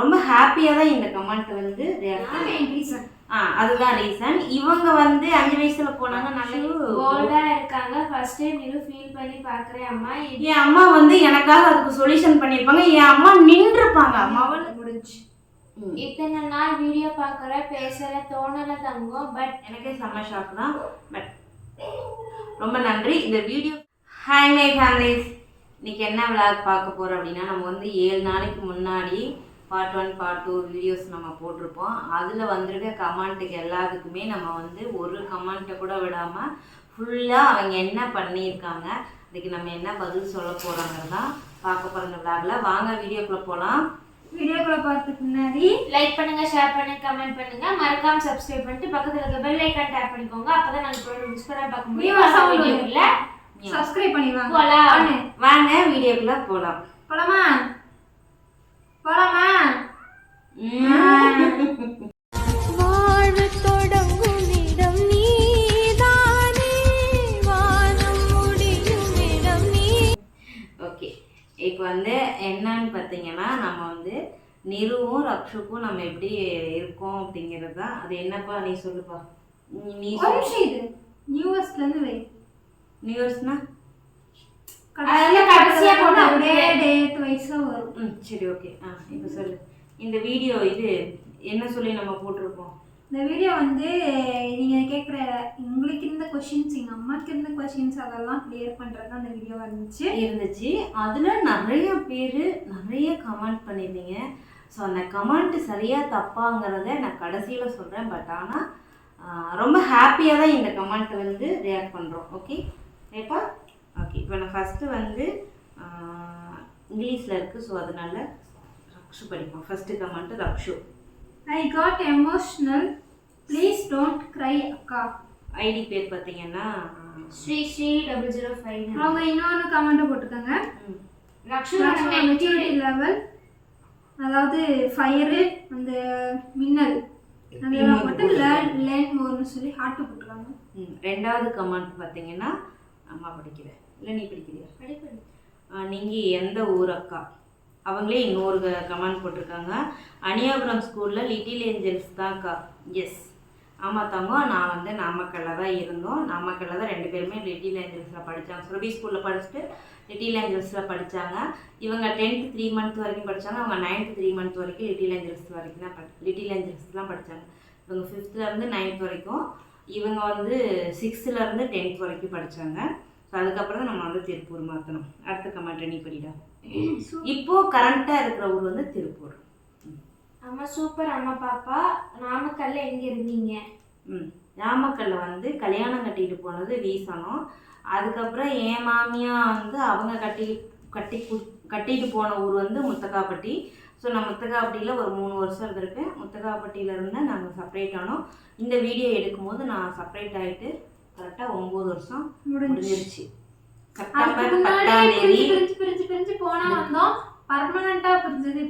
ரொம்ப ஹாப்பியாக தான் இந்த கமெண்ட் வந்து ரீசன் அதுதான் ரீசன். இவங்க வந்து 5 வயசுல போனாங்க, நல்ல போல்டா இருக்காங்க. ஃபர்ஸ்ட் டைம் இது ஃபீல் பண்ணி பார்க்குறேன் அம்மா. என் அம்மா வந்து எனக்காக அதுக்கு சொல்யூஷன் பண்ணியிருப்பாங்க. என் அம்மா நின்றுப்பாங்க. அம்மாவால் முடிஞ்சு இத்தனை நாள் வீடியோ பார்க்குற பேசுகிற தோணலை தங்கம். பட் எனக்கே செம்ம ஷாக் தான். பட் ரொம்ப நன்றி. இந்த வீடியோ ஹாய் மை ஃபேமிலிஸ், இன்னைக்கு என்ன விளாக் பார்க்க போகிறோம் அப்படின்னா, நம்ம வந்து 7 நாளைக்கு முன்னாடி பார்ட் 1 பார்ட் 2 வீடியோஸ் நம்ம போட்டிருப்போம். அதில் வந்திருக்க கமெண்ட்டுக்கு எல்லாத்துக்குமே நம்ம வந்து ஒரு கமெண்ட்டை கூட விடாமல் ஃபுல்லாக அவங்க என்ன பண்ணியிருக்காங்க, அதுக்கு நம்ம என்ன பதில் சொல்ல போகிறாங்கிறது தான் பார்க்க போகிற விளாகில். வாங்க வீடியோக்குள்ளே போகலாம். வீடியோக்குள்ள பார்த்துக்கு முன்னாடி லைக் பண்ணுங்க, ஷேர் பண்ணுங்க, கமெண்ட் பண்ணுங்க, மறக்காம சப்ஸ்கிரைப் பண்ணிட்டு பக்கத்துல இருக்க பெல் ஐகான் டேப் பண்ணிக்கோங்க. அப்பதான் நாங்க போற மிஸ் பண்ண பார்க்க முடியும். வீடியோல சப்ஸ்கிரைப் பண்ணிவாங்க. வாங்க வீடியோக்குள்ள போலாம். போலாமா? போலாமா? வாழ்வு தொடங்கும் இடம் நீதானே, வானம் முடியும் இடம் நீ. ஓகே, இப்போ வந்து என்னன்னு பார்த்தீங்கன்னா, நம்ம வந்து நிருவும் ரக்ஷுக்கும் நம்ம எப்படி இருக்கோம் அப்படிங்கிறது தான். அது என்னப்பா நீ சொல்லுப்பா. நீ இது நியூஸ்லேருந்து வை. நியூஸ்னா கடைசியாக போட்டு அப்படியே டேட் வைஸாக வரும். சரி ஓகே. இப்போ சொல்லு. இந்த வீடியோ இது என்ன சொல்லி நம்ம போட்டிருக்கோம்? இந்த வீடியோ வந்து நீங்கள் கேட்குற உங்களுக்கு இருந்த கொஷின்ஸ், எங்கள் அம்மாவுக்கு இருந்த கொஷின்ஸ் அதெல்லாம் கிளியர் பண்ணுறது தான் அந்த வீடியோ இருந்துச்சு. அதில் நிறைய பேர் நிறைய கமெண்ட் பண்ணியிருந்தீங்க. ஸோ அந்த கமெண்ட் சரியாக தப்பாங்கிறத நான் கடைசியில் சொல்கிறேன். பட் ஆனால் ரொம்ப ஹாப்பியாக தான் இந்த கமெண்ட் வந்து ரியாக்ட் பண்ணுறோம். ஓகே ஏப்பா? ஓகே, இப்போ நான் ஃபஸ்ட்டு வந்து இங்கிலீஷில் இருக்குது. ஸோ அதனால ரக்ஷு படிப்போம். First comment Rakshu. I got emotional. Please don't cry அக்கா. ஐடி பேர் பார்த்தீங்கன்னா ஸ்ரீ 005. அவங்க இன்னொன்று கமெண்ட் போட்டிருக்காங்க. ரக்ஷு மெச்சூரிட்டி லெவல், அதாவது ஃபயரு, அந்த மின்னல், அதெல்லாம் மட்டும் லேர்ன் மோர்னு சொல்லி ஹார்ட் போட்டிருக்காங்க. ரெண்டாவது கமெண்ட் பார்த்தீங்கன்னா அம்மா படிக்கிறேன் இல்லை நீ படிக்கிறியா? நீங்கள் எந்த ஊர் அக்கா? அவங்களே இன்னொரு கமெண்ட் போட்டிருக்காங்க. அனியாபுரம் ஸ்கூலில் லிட்டில் ஏஞ்சல்ஸ் தான்க்கா. எஸ், ஆமாம் தங்கம், நான் வந்து நாமக்கல்லில் தான் இருந்தோம். நாமக்கல்லில் தான் 2 பேருமே லிட்டில் ஏஞ்சல்ஸில் படித்தாங்க. சுரபி ஸ்கூலில் படிச்சுட்டு லிட்டில் ஏஞ்சல்ஸில் படித்தாங்க. இவங்க 10th 3 months வரைக்கும் படித்தாங்க. அவங்க 9th 3 months வரைக்கும் லிட்டில் ஏஞ்சல்ஸ் வரைக்கும் தான் லிட்டில் ஏஞ்சல்ஸ்லாம் படித்தாங்க. இவங்க 5th 9th வரைக்கும், இவங்க வந்து 6th 10th வரைக்கும் படித்தாங்க. ஸோ அதுக்கப்புறம் தான் நம்ம வந்து திருப்பூர் மாற்றணும். அடுத்த கமெண்ட் நீ படிடா. இப்போது கரண்ட்டாக இருக்கிற ஊர் வந்து திருப்பூர். அம்மா சூப்பர். அம்மா பாப்பா நாமக்கல்ல எங்கே இருந்தீங்க? நாமக்கல்ல வந்து கல்யாணம் கட்டிட்டு போனது வீசணும். அதுக்கப்புறம் என் மாமியா வந்து அவங்க கட்டிட்டு போன ஊர் வந்து முத்தக்காப்பட்டி. ஸோ நான் முத்தக்காப்பட்டியில் ஒரு 3 வருஷம் இருந்திருப்பேன். முத்தக்காப்பட்டியிலேருந்து நாங்கள் செப்பரேட் ஆனோம். இந்த வீடியோ எடுக்கும்போது நான் செப்பரேட் ஆகிட்டு கரெக்டாக 9 வருஷம் முடிஞ்சிருச்சு. செப்டம்பர் 10 பிரிஞ்சு போனா வந்தோம். பர்மனெண்ட்டாக பிரிஞ்சது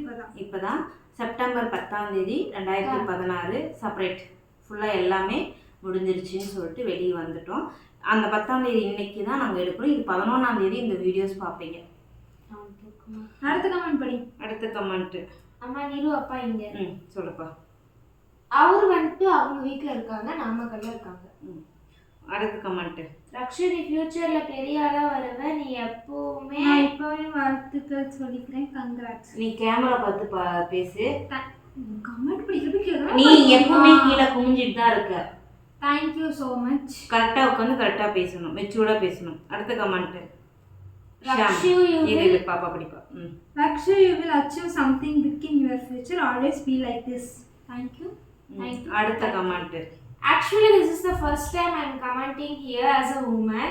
இப்போதான் செப்டம்பர் 10 2016 செப்பரேட் ஃபுல்லாக எல்லாமே முடிஞ்சிருச்சுன்னு சொல்லிட்டு வெளியே வந்துட்டோம். அந்த 10 இன்னைக்கு தான் நாங்கள் எடுக்கிறோம். இது 11 இந்த வீடியோஸ் பார்ப்பீங்க. அடுத்த கமெண்ட் படி. அடுத்த கமெண்ட். அம்மா நிரு அப்பா இங்க. சொல்லுப்பா. அவர் வந்துட்டு அவங்க வீட்டில் இருக்காங்க, நாமக்கல்ல இருக்காங்க. அடுத்த கமெண்ட். ரக்ஷு நீ ஃபியூச்சர்ல பெரிய ஆளா வருவ, நீ எப்பவுமே வாழ்த்துக்கள் சொல்லிக்கிறேன். கங்க்ராட்ஸ். நீ கேமரா பார்த்து பேசு. கமெண்ட் படிக்கிறதுக்கு நீ எப்பவுமே கீழே குமிஞ்சிட்டு தான் இருக்க. Thank you so much. கரெக்டாக உட்காந்து கரெக்டாக பேசணும், மெச்சூர்டாக பேசணும். அடுத்த கமெண்ட். Rakshu, பாப்பா படிப்பா. Rakshu, you will achieve something big in your future. Always be like this. Thank you. அடுத்த comment. Actually, this is the first time I'm commenting here as a woman.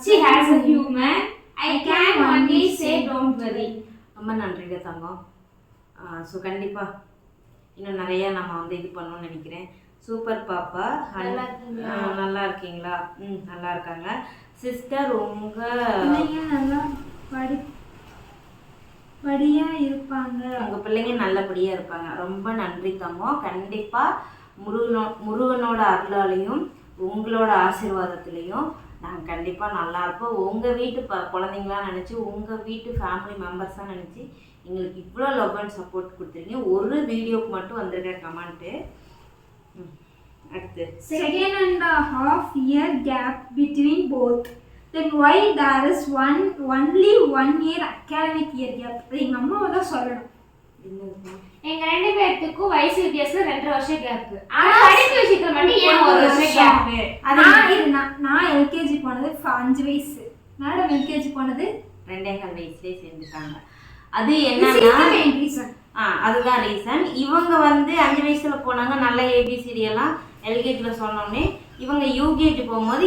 She has a human. I can only say don't worry. ரொம்ப நன்றிங்க தங்கம். So கண்டிப்பாக இன்னும் நிறைய நம்ம வந்து இது பண்ணணும்னு நினைக்கிறேன். சூப்பர் பாப்பா. நல்லா இருக்கீங்களா? நல்லா இருக்காங்க. சிஸ்டர் நல்லா படியாக இருப்பாங்க. உங்கள் பிள்ளைங்க நல்லபடியாக இருப்பாங்க. ரொம்ப நன்றி தங்கம். கண்டிப்பாக முருகனோட அருளாலையும் உங்களோட ஆசீர்வாதத்துலேயும் நாங்கள் கண்டிப்பாக நல்லாயிருப்போம். உங்கள் வீட்டு குழந்தைங்களாம் நினச்சி, உங்கள் வீட்டு ஃபேமிலி மெம்பர்ஸாக நினச்சி எங்களுக்கு இவ்வளோ லவ் அண்ட் சப்போர்ட் கொடுத்துருக்கீங்க. ஒரு வீடியோக்கு மட்டும் வந்திருக்க கமெண்ட்டு. அடுத்து 2.5 year gap between both. Then why there is only 1 year academic year gap? எங்க அம்மாவை தான் சொல்லணும். எங்க 2 பேத்துக்கும் வயசு வித்தியாசம் 2 வருஷம் கேப். ஆனா படிப்பு விஷயத்துல மட்டும் ஏன் 1 வருஷம் கேப்? நான் எல்கேஜி போனது 5 வயசு. மேடம் எல்கேஜி போனது 2.5 வயசுலேயே சேர்ந்துட்டாங்க. அது என்னன்னா அதுதான் ரீசன். இவங்க வந்து 5 வயசுல போனாங்க, நல்ல ஏபிசிடி எல்லாம் எல்கேஜியில் சொன்னோடனே இவங்க யூகேஜி போகும்போது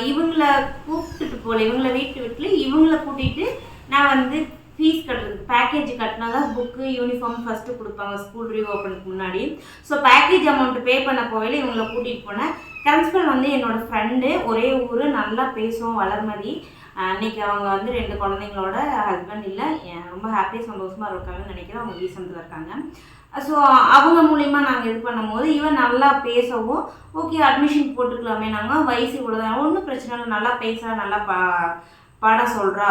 இவங்களை கூப்பிட்டுட்டு போகல, இவங்களை வீட்டில் இவங்களை கூட்டிகிட்டு நான் வந்து ஃபீஸ் கட்டுறதுக்கு பேக்கேஜ் கட்டினா தான் புக்கு யூனிஃபார்ம் ஃபஸ்ட்டு கொடுப்பாங்க ஸ்கூல் ரீஓப்பனுக்கு முன்னாடி. ஸோ பேக்கேஜ் அமௌண்ட்டு பே பண்ண போகையில் இவங்களை கூட்டிகிட்டு போனேன். பிரின்சிபல் வந்து என்னோடய ஃப்ரெண்டு, ஒரே ஊர், நல்லா பேசுவோம், வளர்மதி. அன்றைக்கி அவங்க வந்து 2 குழந்தைங்களோட ஹஸ்பண்ட் இல்லை, ரொம்ப ஹாப்பியாக சந்தோஷமாக இருக்காங்கன்னு நினைக்கிறேன். அவங்க ரீசன்ட்டில் இருக்காங்க. ஸோ அவங்க மூலிமா நாங்கள் இது பண்ணும்போது இவன் நல்லா பேசவும் ஓகே அட்மிஷன் போட்டுக்கலாமே, நாங்கள் வயசு இவ்வளோதான், ஒன்றும் பிரச்சனை இல்லை, நல்லா பேசுகிறா, நல்லா பாட சொல்கிறா,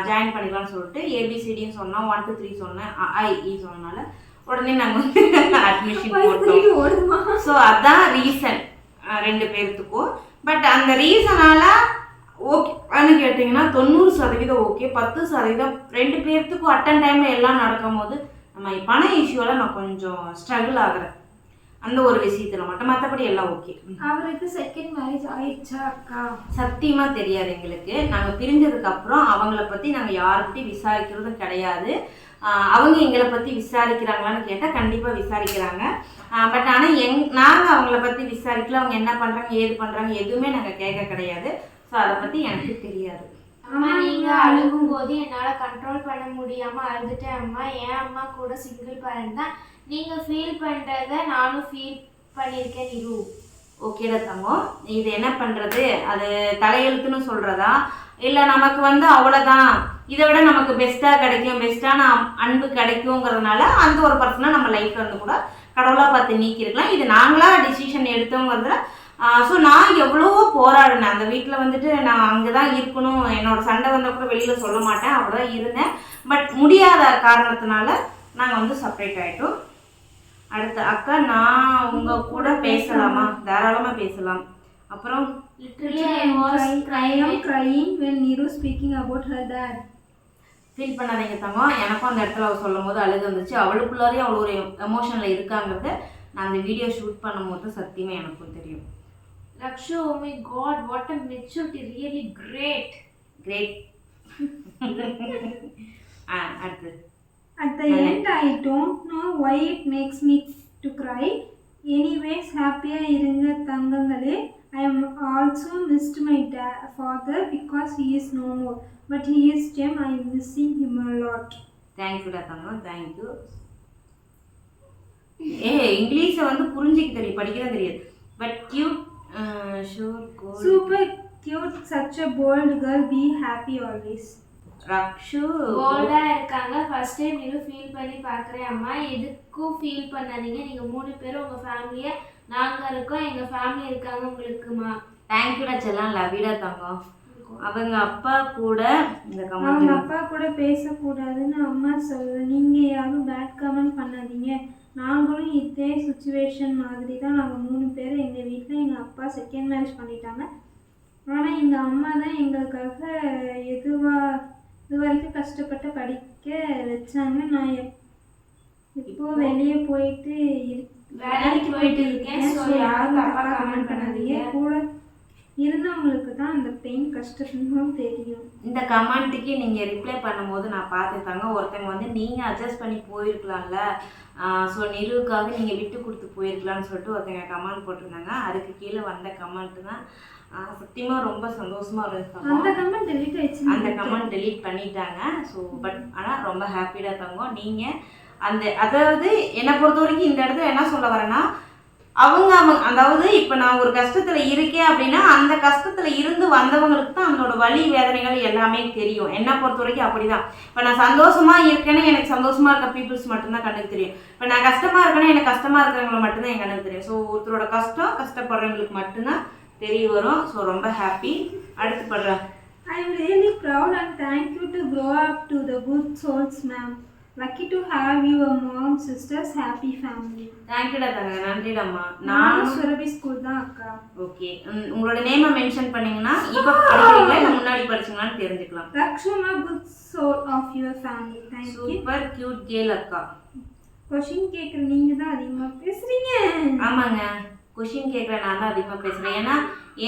ஜாயின் பண்ணிக்கலாம்னு சொல்லிட்டு ஏபிசிடின்னு சொன்னோம், 1 to 3 சொன்னேன், ஐஇ சொன்னனால உடனே நாங்கள் வந்து அட்மிஷன் போட்டோம். ஸோ அதுதான் ரீசன் 2 பேர்த்துக்கும். பட் அந்த ரீசனால் ஓகேன்னு கேட்டிங்கன்னா 90% ஓகே, 10% 2 பேர்த்துக்கும் அட்டன் டைமில் எல்லாம் நடக்கும் போது நம்ம பண இஷ்யூவில் நான் கொஞ்சம் ஸ்ட்ரகிள் ஆகிறேன் அந்த ஒரு விஷயத்தில் மட்டும். மற்றபடி எல்லாம் ஓகே. அவருக்கு செகண்ட் மேரேஜ் ஆயிடுச்சா அக்கா? சத்தியமாக தெரியாது எங்களுக்கு. நாங்கள் பிரிஞ்சதுக்கப்புறம் அவங்கள பற்றி நாங்கள் யாருக்கிட்டையும் விசாரிக்கிறதும் கிடையாது. அவங்க எங்களை பற்றி விசாரிக்கிறாங்களான்னு கேட்டால் கண்டிப்பாக விசாரிக்கிறாங்க. பட் ஆனால் நாங்கள் அவங்கள பற்றி விசாரிக்கல. அவங்க என்ன பண்ணுறாங்க, ஏது பண்ணுறாங்க எதுவுமே நாங்கள் கேட்க கிடையாது. ஸோ அதை பற்றி எனக்கு தெரியாது. அம்மா நீங்க அழுகும் போது என்னால கண்ட்ரோல் பண்ண முடியாம அழுதுட்டேன் அம்மா. என் அம்மா கூட சிங்கிள் பேரண்ட் தான். நீங்க ஃபீல் பண்றத நானும் ஃபீல் பண்ணியிருக்கேன் நிரு. ஓகேடா தங்கம், இது என்ன பண்றது, அது தலையெழுத்துன்னு சொல்றதா இல்லை நமக்கு வந்து அவ்வளோதான், இதை விட நமக்கு பெஸ்ட்டாக கிடைக்கும், பெஸ்ட்டான அன்பு கிடைக்குங்கிறதுனால அந்த ஒரு பர்சனை நம்ம லைஃப்ல இருந்து கூட கடவுளாக பார்த்து நீக்கிருக்கலாம். இது நாங்களாக டிசிஷன் எடுத்தோங்கிறதுல ஸோ நான் எவ்வளவோ போராடினேன். அந்த வீட்டில் வந்துட்டு நான் அங்கே தான் இருக்கணும், என்னோட சண்டை வந்தால் கூட வெளியில் சொல்ல மாட்டேன், அவ்வளோதான் இருந்தேன். பட் முடியாத காரணத்தினால நாங்கள் வந்து செப்பரேட் ஆகிட்டோம். அடுத்த அக்கா, நான் உங்கள் கூட பேசலாமா? தாராளமாக பேசலாம். அப்புறம் ஃபீல் பண்ணாதீங்க தங்கம். எனக்கும் அந்த இடத்துல அவள் சொல்லும் போது அழுகு வந்துச்சு. அவளுக்குள்ளாரே அவ்வளோ ஒரு எமோஷனில் இருக்காங்கிறத நான் அந்த வீடியோ ஷூட் பண்ணும் போது சத்தியமாக எனக்கும் தெரியும். Rakshu, oh my God, what a maturity, really great. அடுத்து At the end, I don't know why it makes me to cry. Anyways, happy irunga thangangale. I am also missed my father because he is no more. But he is gem. I am missing him a lot. Thank you Thangam, thank you. இங்கிலீஷை வந்து புரிஞ்சிக்க தெரியும், படிக்க தெரியாது. But cute, super cute, such a bold girl. Be happy always. Rakshu போல்டா இருக்காங்க. First time நீங்க feel பண்ணி பார்க்குறேன் அம்மா. எதுக்கும் ஃபீல் பண்ணாதீங்க. நீங்க 3 பேரும் உங்க ஃபேமிலியை, நாங்க இருக்கோம், எங்க ஃபேமிலி இருக்காங்க உங்களுக்குமா. தேங்க்யூடா செல்லம், லவ்யூடா தங்கம். அவங்க அப்பா கூட இந்த கமெண்ட், அவங்க அப்பா கூட பேசக்கூடாதுன்னு அம்மா சொல்லுது. நீங்க யாரும் பேட் கமெண்ட் பண்ணாதீங்க. நாங்களும் இதே சுச்சுவேஷன் மாதிரி தான். நாங்கள் 3 பேர் எங்கள் வீட்டில், எங்கள் அப்பா செகண்ட் மேரேஜ் பண்ணிட்டாங்க. ஆனால் எங்கள் அம்மா தான் எங்களுக்காக இது வரைக்கும் கஷ்டப்பட்டு படிக்க வச்சாங்க. நான் இப்போ வெளியே போயிட்டு வேலைக்கு போயிட்டு இருக்கேன். ஸோ யாரும் தப்பாக கமெண்ட் பண்ணாதீங்க. கூட இருந்தவங்களுக்கு தான் அந்த பெயின் கஷ்டமும் தெரியும். இந்த கமெண்ட்டுக்கு நீங்கள் ரிப்ளை பண்ணும்போது நான் பார்த்துட்டாங்க, ஒருத்தங்க வந்து நீங்கள் அட்ஜஸ்ட் பண்ணி போயிருக்கலாம்ல, ஸோ நிருவுக்காக நீங்கள் விட்டு கொடுத்து போயிருக்கலாம்னு சொல்லிட்டு ஒருத்தங்க கமெண்ட் போட்டிருந்தாங்க. அதுக்கு கீழே வந்த கமெண்ட் தான் சத்தியமாக ரொம்ப சந்தோஷமாக இருந்துச்சு. அந்த கமெண்ட் டெலீட் ஆயிடுச்சு, அந்த கமெண்ட் டெலீட் பண்ணிட்டாங்க. ஸோ பட் ஆனால் ரொம்ப ஹாப்பியாக தங்கம். நீங்கள் அந்த அதாவது என்னை பொறுத்த வரைக்கும் இந்த இடத்துல என்ன சொல்ல வரேன்னா, அவங்க அதாவது இப்போ நான் ஒரு கஷ்டத்தில் இருக்கேன் அப்படின்னா அந்த கஷ்டத்தில் இருந்து வந்தவங்களுக்கு தான் அதனோட வலி வேதனைகள் எல்லாமே தெரியும். என்னை பொறுத்த வரைக்கும் அப்படி தான். இப்போ நான் சந்தோஷமாக இருக்கேன்னு எனக்கு சந்தோஷமாக இருக்க பீப்புள்ஸ் மட்டும்தான் கண்ணுக்கு தெரியும். இப்போ நான் கஷ்டமாக இருக்கேன்னா எனக்கு கஷ்டமாக இருக்கிறவங்களை மட்டும்தான் என் கண்ணுக்கு தெரியும். ஸோ ஒருத்தரோட கஷ்டப்படுறவங்களுக்கு மட்டும்தான் தெரிய வரும். ஸோ ரொம்ப ஹாப்பி. அடுத்து படுறேன். I am really proud and thank you to grow up to the good souls, ma'am. lucky to have you mom sisters happy family. தேங்க்யூடா தங்க, நன்றிடாம்மா. நானும் சுரபி ஸ்கூல் தான் அக்கா. ஓகே, உங்களோட நேமை மென்ஷன் பண்ணீங்கன்னா இப்போ படிக்கிறீங்களா இல்லை முன்னாடி படிச்சீங்களான்னு தெரிஞ்சுக்கலாம். ரக்ஷமா good soul of your family. Thank you. Super cute girl அக்கா. கொஷின் கேட்குற நீங்க தான் அதிகமாக பேசுறீங்க. ஆமாங்க, கொஷின் கேட்குற நான் தான் அதிகமாக பேசுகிறேன். ஏன்னா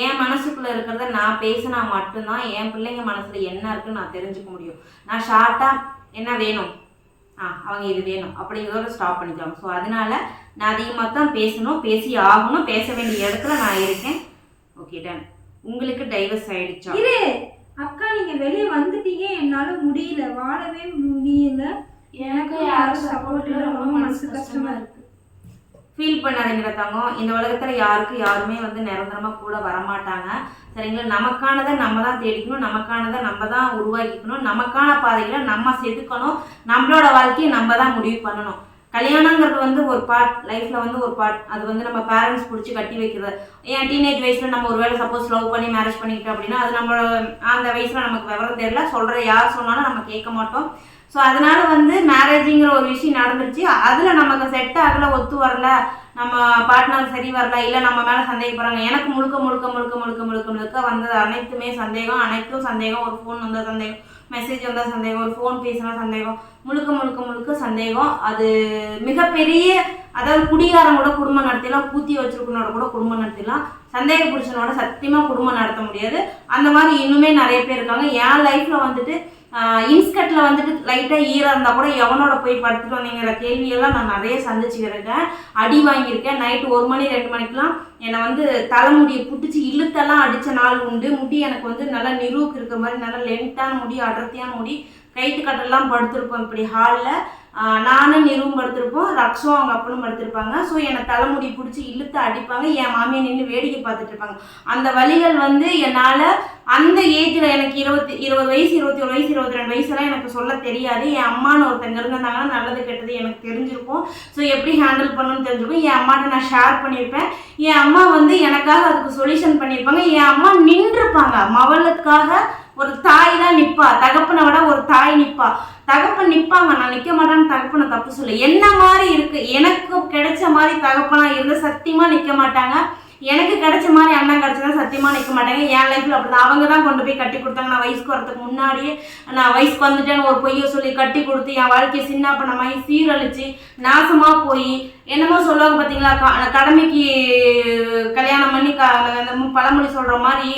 என் மனசுக்குள்ளே இருக்கிறத நான் பேசினா மட்டும்தான் என் பிள்ளைங்க மனசில் என்ன இருக்குன்னு நான் தெரிஞ்சுக்க முடியும். நான் ஷார்ட்டாக என்ன வேணும், அவங்க இது வேணும் அப்படிங்கிறதோட ஸ்டாப் பண்ணிக்கலாம். ஸோ அதனால நான் அதிகமாக தான் பேசணும், பேசி ஆகணும், பேச வேண்டிய இடத்துல நான் இருக்கேன். Okay done. உங்களுக்கு டைவர்ஸ் ஆயிடுச்சா? இரு அக்கா, நீங்க வெளியே வந்துட்டீங்க, என்னால முடியல, வாழவே முடியல, எனக்கு யாரும் சப்போர்ட் இல்லை, ரொம்ப மனசு கஷ்டமா இருக்கு. ஃபீல் பண்ணாதீங்கிற தங்கம். இந்த உலகத்தில் யாருமே வந்து நிரந்தரமாக கூட வரமாட்டாங்க, சரிங்களா? நமக்கானதை நம்ம தான் தேடிக்கணும், நமக்கானதை நம்ம தான் உருவாக்கிக்கணும், நமக்கான பாதைகளை நம்ம செதுக்கணும், நம்மளோட வாழ்க்கையை நம்ம தான் முடிவு பண்ணணும். கல்யாணங்கிறது வந்து ஒரு பார்ட், லைஃப்பில் வந்து ஒரு பார்ட். அது வந்து நம்ம பேரண்ட்ஸ் பிடிச்சி கட்டி வைக்கிறது. ஏன் டீனேஜ் வயசில் நம்ம ஒரு வேளை சப்போஸ் லவ் பண்ணி மேரேஜ் பண்ணிக்கிட்டோம் அப்படின்னா அது நம்ம அந்த வயசில் நமக்கு விவரம் தெரியல, சொல்கிற யார் சொன்னாலும் நம்ம கேட்க மாட்டோம். ஸோ அதனால வந்து மேரேஜுங்கிற ஒரு விஷயம் நடந்துருச்சு, அதில் நமக்கு செட் ஆகலை, ஒத்து வரல, நம்ம பார்ட்னர் சரி வரல, இல்லை நம்ம மேலே சந்தேகப்படுறாங்க. எனக்கு முழுக்க முழுக்க முழுக்க முழுக்க முழுக்க முழுக்க வந்தது அனைத்துமே சந்தேகம், அனைத்தும் சந்தேகம். ஒரு ஃபோன் வந்தால் சந்தேகம், மெசேஜ் வந்தால் சந்தேகம், ஒரு ஃபோன் பேசினா சந்தேகம், முழுக்க முழுக்க முழுக்க சந்தேகம். அது மிகப்பெரிய, அதாவது குடிகாரன் கூட குடும்பம் நடத்திடலாம், பூத்தி வச்சிருக்கனோட கூட குடும்பம் நடத்திடலாம், சந்தேக புருஷனோட சத்தியமாக குடும்பம் நடத்த முடியாது. அந்த மாதிரி இன்னுமே நிறைய பேர் இருக்காங்க. என் லைஃப்பில் வந்துட்டு இன்ஸ்கர்ட்டில் வந்துட்டு லைட்டாக ஈரம் இருந்தால் கூட எவனோட போய் படுத்துட்டு வந்தீங்கிற கேள்வியெல்லாம் நான் நிறைய சந்திச்சுக்கிறேன், அடி வாங்கியிருக்கேன். நைட்டு 1 மணி 2 மணிக்கெலாம் என்னை வந்து தலைமுடியை புட்டிச்சு இழுத்தெல்லாம் அடித்த நாள் உண்டு. முடி எனக்கு வந்து நல்லா நிரூக்கு இருக்கிற மாதிரி நல்லா லென்த்தான முடி, அடர்த்தியான முடி, கைட்டு கட்டெல்லாம் படுத்திருப்போம் இப்படி ஹாலில். நானும் நிறுவும் படுத்திருப்போம், ரக்ஷும் அவங்க அப்பனும் படுத்திருப்பாங்க. ஸோ என்னை தலைமுடி பிடிச்சி இழுத்து அடிப்பாங்க, என் மாமியை நின்று வேடிக்கை பார்த்துட்டு இருப்பாங்க. அந்த வலிகள் வந்து என்னால் அந்த ஏஜில் எனக்கு 20 வயசு 21 வயசு 22 வயசுலாம் எனக்கு சொல்ல தெரியாது. என் அம்மான்னு ஒருத்தங்க இருந்தாங்கன்னா நல்லது கெட்டது எனக்கு தெரிஞ்சிருக்கும். ஸோ எப்படி ஹேண்டில் பண்ணணும்னு தெரிஞ்சிருக்கும். என் அம்மாட்ட நான் ஷேர் பண்ணியிருப்பேன். என் அம்மா வந்து எனக்காக அதுக்கு சொல்யூஷன் பண்ணியிருப்பாங்க. என் அம்மா நின்றுருப்பாங்க, மவளுக்காக. ஒரு தாய் தான் நிற்பா, தகப்பனை விட ஒரு தாய் நிற்பா. தகப்பன் நிற்பாங்க, நான் நிற்க மாட்டேன்னு தகப்பனை தப்பு சொல்ல. என்ன மாதிரி இருக்குது, எனக்கு கிடைச்ச மாதிரி தகப்பனா இருந்து சத்தியமாக நிற்க மாட்டாங்க. எனக்கு கிடைச்ச மாதிரி அண்ணன் கிடைச்சதா சத்தியமாக நிற்க மாட்டாங்க. என் லைஃப்பில் அப்படி தான். அவங்க தான் கொண்டு போய் கட்டி கொடுத்தாங்க. நான் வயசுக்கு வரதுக்கு முன்னாடியே நான் வயசுக்கு வந்துட்டேன்னு ஒரு பொய்யை சொல்லி கட்டி கொடுத்து என் வாழ்க்கையை சின்ன பண்ண மாதிரி சீரழிச்சு நாசமாக போய் என்னமோ சொல்லுவாங்க பார்த்தீங்களா, கடமைக்கு கல்யாணம் பண்ணி அந்த பழமொழி சொல்கிற மாதிரி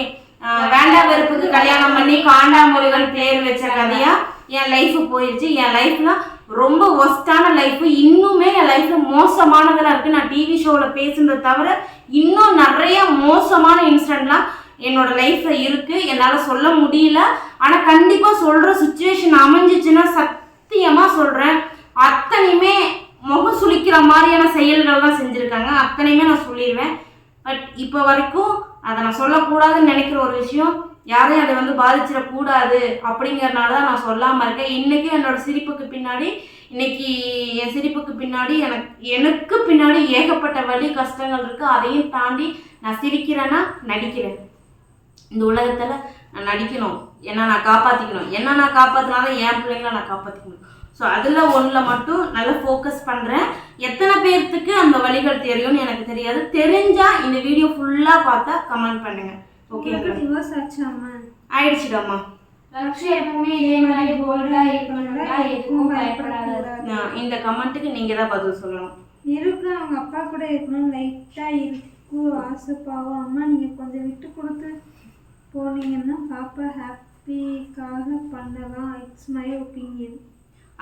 வேண்டா வெறுப்புக்கு கல்யாணம் பண்ணி காண்டாமுருகன் பேர் வச்ச கதையா என் லைஃப் போயிடுச்சு. என் லைஃப்ல ரொம்ப ஒஸ்டான லைஃப், இன்னுமே என் லைஃப்ல மோசமானதெல்லாம் இருக்கு. நான் டிவி ஷோவில் பேசுனதை தவிர இன்னும் நிறைய மோசமான இன்சிடென்ட்லாம் என்னோட லைஃப்ல இருக்கு, என்னால் சொல்ல முடியல. ஆனால் கண்டிப்பாக சொல்ற சுச்சுவேஷன் அமைஞ்சிச்சுன்னா சத்தியமா சொல்றேன், அத்தனையுமே முகம் சுளிக்கிற மாதிரியான செயல்கள் தான் செஞ்சுருக்காங்க. அத்தனையுமே நான் சொல்லிடுவேன். பட் இப்போ வரைக்கும் அதை நான் சொல்லக்கூடாதுன்னு நினைக்கிற ஒரு விஷயம், யாரையும் அதை வந்து பாதிச்சிடக்கூடாது அப்படிங்கிறதுனால தான் நான் சொல்லாமல் இருக்கேன். இன்றைக்கும் என்னோட சிரிப்புக்கு பின்னாடி, இன்னைக்கு என் சிரிப்புக்கு பின்னாடி எனக்கு பின்னாடி ஏகப்பட்ட வலி கஷ்டங்கள் இருக்குது. அதையும் தாண்டி நான் சிரிக்கிறேன்னா நடிக்கிறேன். இந்த உலகத்தில் நான் நடிக்கணும், என்ன நான் காப்பாற்றிக்கணும், என்ன நான் காப்பாற்றினாலும் என் பிள்ளைங்களை நான் காப்பாற்றிக்கணும். ஸோ அதில் ஒன்றில் மட்டும் நல்லா ஃபோக்கஸ் பண்ணுறேன். எத்தனை பேர்த்துக்கு அந்த வழிகள் தெரியும்னு எனக்கு தெரியாது. தெரிஞ்சால் இந்த வீடியோ ஃபுல்லாக பார்த்தா கமெண்ட் பண்ணுங்க. ஓகே, டிவோர்ஸ் ஆச்சாமா? ஆயிடுச்சுடாம்மா. லக்ஷ்யா எப்பவுமே இதே மாதிரி போல்டா இருக்கணும்டா, எதுவும் பயப்படாத. இந்த கமெண்ட்டுக்கு நீங்கள் தான் பதில் சொல்லணும். இருக்கு, அவங்க அப்பா கூட இருக்கணும் லைட்டாக இருக்கு ஆசைப்பாவும். அம்மா நீங்கள் கொஞ்சம் விட்டு கொடுத்து போனீங்கன்னா பாப்பா ஹாப்பிக்காக பண்ணலாம். It's my opinion.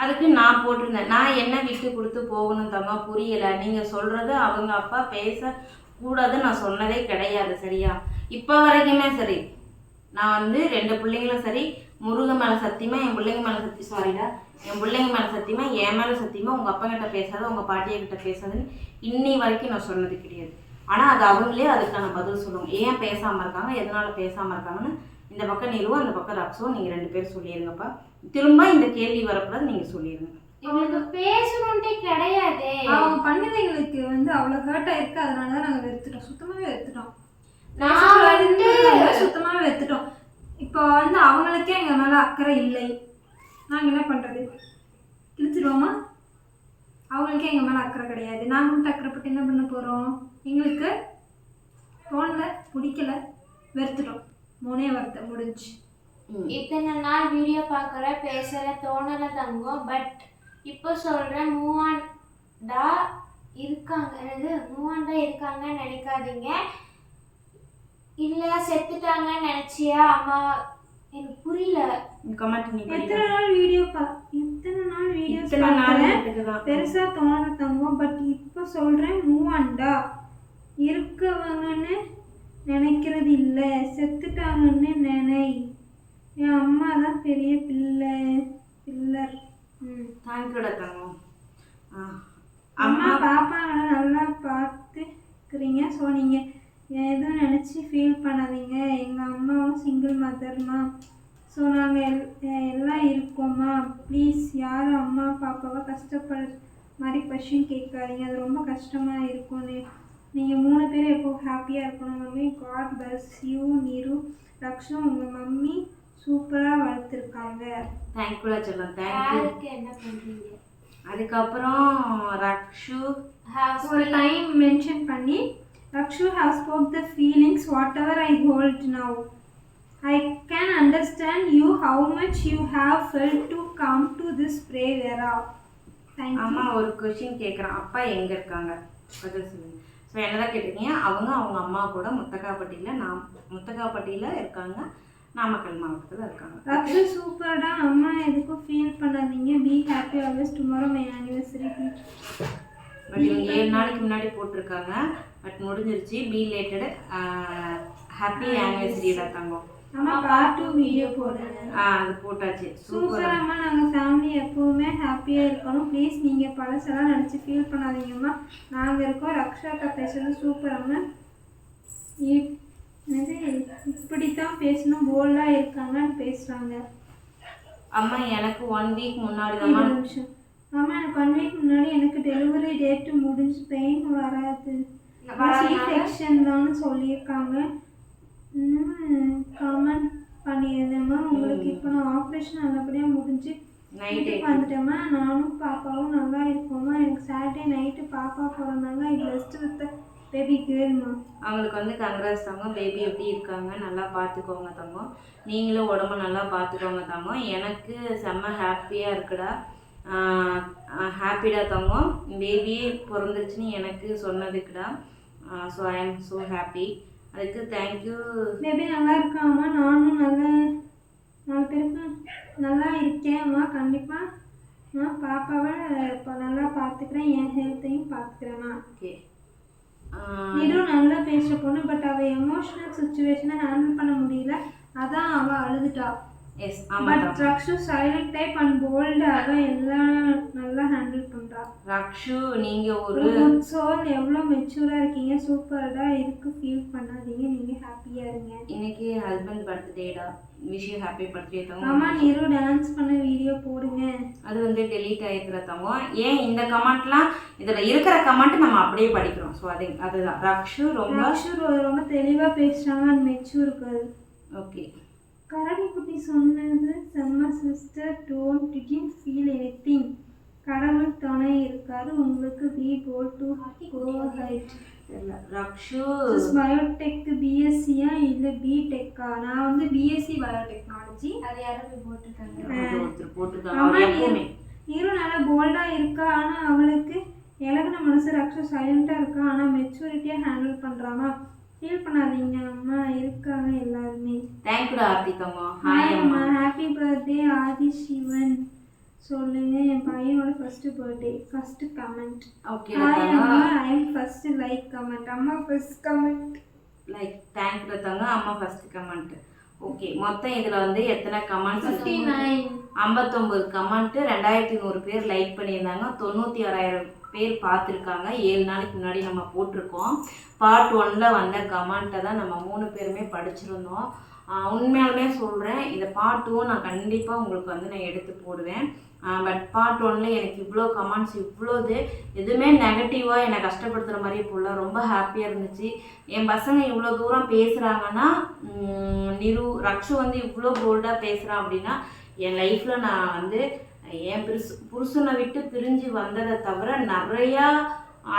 அதுக்கு நான் போட்டிருந்தேன், நான் என்ன விட்டு கொடுத்து போகணும் தம்மா, புரியலை. நீங்கள் சொல்கிறது அவங்க அப்பா பேசக்கூடாதுன்னு நான் சொன்னதே கிடையாது, சரியா? இப்போ வரைக்குமே சரி, நான் வந்து 2 பிள்ளைங்களும் சரி, முருகன் மேலே சத்தியமாக, என் பிள்ளைங்க மேலே சாரிடா, என் பிள்ளைங்க மேலே சத்தியமாக, என் மேலே சத்தியமாக உங்கள் அப்பா கிட்ட பேசாத, உங்கள் பாட்டியக்கிட்ட பேசாதுன்னு இன்னி வரைக்கும் நான் சொன்னது கிடையாது. ஆனால் அது அவங்களே அதுக்கான பதில் சொல்லுவாங்க. ஏன் பேசாமல் இருக்காங்க, எதனால் பேசாமல் இருக்காங்கன்னு இந்த பக்கம் நிறுவோ, அந்த பக்கம் ரக்ஸோ, நீங்கள் 2 பேர் சொல்லிடுங்கப்பா. திரும்ப இந்த கேள்வி வரக்கூடாது, நீங்கள் சொல்லிடுங்க. இவங்களுக்கு பேசணுன்ட்டே கிடையாது. அவங்க பண்ணது எங்களுக்கு வந்து அவ்வளோ ஹர்ட் ஆயிருக்கு, அதனால தான் நாங்கள் வெறுத்துட்டோம், சுத்தமாகவே வெறுத்துட்டோம். சுத்தமாகவே வெறுத்துட்டோம். இப்போ வந்து அவங்களுக்கே எங்கள் மேலே அக்கறை இல்லை, நாங்கள் என்ன பண்ணுறது? இழுத்துருவோமா? அவங்களுக்கே எங்கள் மேலே அக்கறை கிடையாது. நாங்களும் அக்கறைப்பட்டு என்ன பண்ண போகிறோம்? எங்களுக்கு தோணல, பிடிக்கல, வெறுத்துட்டோம். 3 வார்த்தை முடிஞ்சு. இத்தனை நாள் வீடியோ பார்க்குற பேசுகிற தோணலை தங்கம். பட் இப்போ சொல்கிறேன், மூவாண்டா இருக்காங்கன்னு நினைக்காதீங்க. இல்லை செத்துட்டாங்கன்னு நினச்சியா அம்மா? எனக்கு புரியல. எத்தனை நாள் வீடியோஸ் பார்க்குறேன், பெருசாக தோணல தங்கம். பட் இப்போ சொல்கிறேன், மூவாண்டா இருக்கவங்கன்னு நினைக்கிறது இல்லை, செத்துட்டாங்கன்னு நினை. என் அம்மா தான் பெரிய பில்லர். தேங்க்யூடா தங்கம். அம்மா பாப்பாங்களை நல்லா பார்த்துக்கிறீங்க. ஸோ நீங்கள் எதுவும் நினச்சி ஃபீல் பண்ணாதீங்க. எங்கள் அம்மாவும் சிங்கிள் மதர்மா. ஸோ நாங்கள் எல்லாம் இருக்கோம்மா. ப்ளீஸ் யாரும் அம்மா பாப்பாவை கஷ்டப்படுற மாதிரி கொஷின் கேட்காதீங்க. அது ரொம்ப கஷ்டமாக இருக்கும்னு. நீங்கள் 3 பேர் எப்போ ஹாப்பியாக இருக்கணும் மம்மி. காட் பிளஸ் யூ நீரு. ரக்ஷு உங்கள் மம்மி சூப்பராக வளர்த்துருக்காங்க. தேங்க்யூடா செல்லம். தேங்க்யூ. என்ன பண்ணுறீங்க? அதுக்கப்புறம் ரக்ஷு ஒரு டைம் மென்ஷன் பண்ணி, Rakshu has spoke the feelings whatever I hold now. I can understand you how much you have felt to come to this brave era. Thank you. அம்மா ஒரு கொஸ்டின் கேட்குறேன். அப்பா எங்கே இருக்காங்க? பதில் சொல்லுங்க. ஸோ என்னதான் கேட்டிருக்கீங்க? அவங்க அம்மா கூட முத்தக்காப்பட்டியில் இருக்காங்க. நாமக்கல் மாவட்டத்தில் இருக்காங்க. Rakshu சூப்பர்டா. அம்மா எதுக்கும் ஃபீல் பண்ணாதீங்க. Be happy always. Tomorrow my anniversary. But இவங்க 7 நாளைக்கு முன்னாடி போட்டிருக்காங்க. பட் முடிஞ்சிருச்சு. பி ரிலேட்டட் ஹாப்பி ஆனிவர்சரிடா தங்கம். அம்மா பார்ட் 2 வீடியோ போடுங்க. அது போட்டாச்சு. சூப்பர் அம்மா. நாங்கள் ஃபேமிலி எப்போவுமே ஹாப்பியாக இருக்கணும். ப்ளீஸ் நீங்கள் பழசெல்லாம் நினச்சி ஃபீல் பண்ணாதீங்கம்மா. நாங்கள் இருக்கோம். ரக்ஷாக்கா பேசுறது சூப்பர் அம்மா. இப்படித்தான் பேசணும், போல்டாக இருக்காங்கன்னு பேசுகிறாங்க. அம்மா எனக்கு 1 வீக் முன்னாடி அம்மா எனக்கு 1 வீக் முன்னாடி எனக்கு டெலிவரி டேட்டு முடிஞ்சு பெயின் வராது, செக்ஷன் தான் சொல்லியிருக்காங்க. கமெண்ட் பண்ணியிருந்தேம்மா. உங்களுக்கு இப்போ நான் ஆப்ரேஷன் நல்லபடியாக முடிஞ்சு நைட்டுக்கு வந்துட்டேம்மா. நானும் பாப்பாவும் நல்லா இருக்கோம்மா. எனக்கு சாட்டர்டே நைட்டு பாப்பா பிறந்தாங்க. ஐ பிளஸ்ட் வித் பேபி கேர்ள்மா. அவங்களுக்கு கங்க்ராஸ் தங்கம். பேபி எப்படி இருக்காங்க? நல்லா பார்த்துக்கோங்க தங்கம். நீங்களும் உடம்ப நல்லா பார்த்துக்கோங்க தங்கம். எனக்கு செம்ம ஹாப்பியாக இருக்குடா. ஹாப்பிடா தங்கம். பேபி பிறந்துருச்சுன்னு எனக்கு சொன்னதுக்குடா. So I am so happy. அதுக்கு தேங்க்யூ. பேபி நல்லா இருக்காம்மா. நானும் நல்லா 4 பேருக்கு நல்லா இருக்கேன்ம்மா. கண்டிப்பாக நான் பாப்பாவை இப்போ நல்லா பார்த்துக்கிறேன். என் ஹெல்த்தையும் பார்த்துக்கிறேம்மா. ஓகே. நீரும் நல்லா பேசுகிற பொண்ணு. பட் அவள் எமோஷனல் சுச்சுவேஷனை ஹேண்டில் பண்ண முடியல. அதான் அவள் அழுதுட்டா. Yes. But Rakshu silent type and bold. அவள் எல்லாம் நல்லா ஹேண்டில் பண்ணுறா. ரக்ஷு நீங்கள் ஒரு குட் சோல். எவ்வளோ மெச்சூராக இருக்கீங்க. சூப்பர்டா. இதுக்கு ஃபீல் பண்ணாதீங்க. நீங்கள் ஹாப்பியாக இருங்க. இன்னைக்கு ஹஸ்பண்ட் பர்த்டேடா. விஷ் யூ ஹாப்பி பர்த்டே தங்கம். அம்மா நீரு டான்ஸ் பண்ண வீடியோ போடுங்க. அது டெலீட் ஆகிருக்கிற தங்கம். ஏன் இந்த கமெண்ட்லாம் இதில் இருக்கிற கமெண்ட் நம்ம அப்படியே படிக்கிறோம். ஸோ அதுதான் ரக்ஷு ரொம்ப தெளிவாக பேசுகிறாங்க அண்ட் மெச்சூருக்கு. ஓகே. கரடி குட்டி சொன்னது செம்ம சிஸ்டர். Didn't feel anything. கடவுள் துணை இருக்காரு உங்களுக்கு. Be bold to go height. Rakshu biotech பிஎஸ்சியா இல்லை பிடெக்கா? நான் பிஎஸ்சி பயோடெக்னாலஜி. அது யாரும் போட்டிருக்காங்க. நீரும் நல்லா போல்டாக இருக்கா. ஆனால் அவளுக்கு இலகுன மனசு. ரக்ஷு சைலண்டாக இருக்கா. ஆனால் மெச்சூரிட்டியாக ஹேண்டில் பண்ணுறாமா. ஃபீல் பண்ணாதீங்க. அம்மா இருக்காங்க எல்லாருமே. தேங்க்யூடா ஆர்த்தி தங்கம். ஹாய் அம்மா. ஹாப்பி பர்த்டே ஆதி சிவன் சொல்லுங்க. என் பையனோட first birthday. First comment. Okay. Hi அம்மா. I am first like comment. அம்மா ஃபர்ஸ்ட் கமெண்ட் லைக். தேங்க்யூடா தங்கம். அம்மா ஃபர்ஸ்ட் கமெண்ட். ஓகே. மொத்தம் இதில் எத்தனை கமெண்ட்ஸ்? 59 கமெண்ட். 2100 பேர் லைக் பண்ணியிருந்தாங்க. 96,000 பேர் பார்த்துருக்காங்க. 7 நாளைக்கு முன்னாடி நம்ம போட்டிருக்கோம். பார்ட் 1ல் வந்த கமெண்ட்டை தான் நம்ம 3 பேருமே படிச்சிருந்தோம். உண்மையாலுமே சொல்கிறேன், இந்த பார்ட் 2 நான் கண்டிப்பாக உங்களுக்கு நான் எடுத்து போடுவேன். பட் பார்ட் 1ல் எனக்கு இவ்வளோ கமெண்ட்ஸ் எதுவுமே நெகட்டிவாக என்னை கஷ்டப்படுத்துகிற மாதிரி போல. ரொம்ப ஹாப்பியாக இருந்துச்சு. என் பசங்க இவ்வளோ தூரம் பேசுகிறாங்கன்னா, ரக்ஷு இவ்வளோ போல்டாக பேசுகிறான் அப்படின்னா, என் லைஃப்பில் நான் என் புருஷனை விட்டு பிரிஞ்சு வந்ததை தவிர நிறையா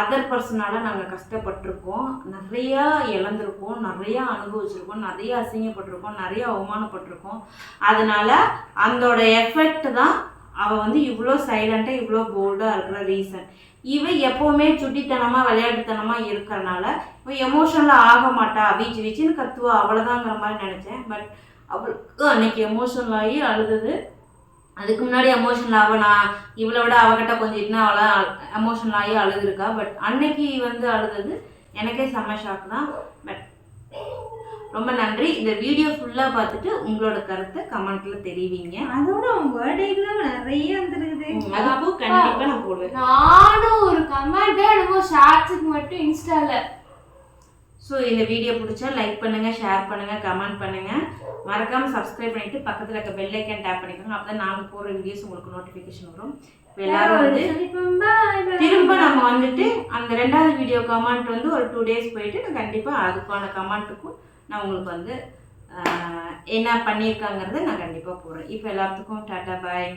அதர் பர்சனால நாங்கள் கஷ்டப்பட்டிருக்கோம், நிறையா இழந்திருக்கோம், நிறையா அனுபவிச்சிருக்கோம், நிறையா அசிங்கப்பட்டிருக்கோம், நிறையா அவமானப்பட்டிருக்கோம். அதனால் அதோட எஃபெக்ட் தான் அவள் வந்து இவ்வளோ சைலண்ட்டாக இவ்வளோ போல்டாக இருக்கிற ரீசன். இவன் எப்போவுமே சுட்டித்தனமாக விளையாட்டுத்தனமாக இருக்கிறனால இப்போ எமோஷனலாக ஆக மாட்டா, வீச்சு வீச்சுன்னு கத்துவா, அவ்வளோதாங்கிற மாதிரி நினச்சேன். பட் அவளுக்கு அன்னைக்கு எமோஷனல் ஆகி அழுதுது. அதுக்கு முன்னாடி எமோஷனல் ஆக நான் இவளை விட அவகிட்ட கொஞ்சம் இன்னும் அவளை எமோஷனல் ஆகி அழுதுருக்கா. பட் அன்னைக்கு வந்து அழுதுது எனக்கே செம்ம ஷாக் தான். பட் ரொம்ப நன்றி. இந்த வீடியோ ஃபுல்லாக பார்த்துட்டு உங்களோட கருத்தை கமெண்ட்டில் தெரிவிங்க. அதோட பர்த்டேக்குலாம் நிறைய வந்துருக்குது, அதுக்கும் கண்டிப்பாக நான் போடுவேன். நானும் ஒரு கமெண்ட் என்னமோ ஷார்ட்ஸுக்கு மட்டும் இன்ஸ்டால. ஸோ இந்த வீடியோ பிடிச்சா லைக் பண்ணுங்கள், ஷேர் பண்ணுங்கள், கமெண்ட் பண்ணுங்கள். மறக்காமல் சப்ஸ்கிரைப் பண்ணிவிட்டு பக்கத்தில் இருக்க பெல் ஐக்கன் டேப் பண்ணிக்கோங்க. அப்போ தான் நாங்கள் போகிற வீடியோஸ் உங்களுக்கு நோட்டிஃபிகேஷன் வரும். இப்போ எல்லாரும் வந்து திரும்ப நம்ம வந்துட்டு அந்த 2வது வீடியோ கமெண்ட் வந்து ஒரு 2 days போயிட்டு நான் கண்டிப்பாக அதுக்கான கமெண்ட்டுக்கும் நான் உங்களுக்கு வந்து என்ன பண்ணியிருக்காங்கிறத நான் கண்டிப்பாக போடுறேன். இப்போ எல்லாத்துக்கும் டாட்டா பாய்.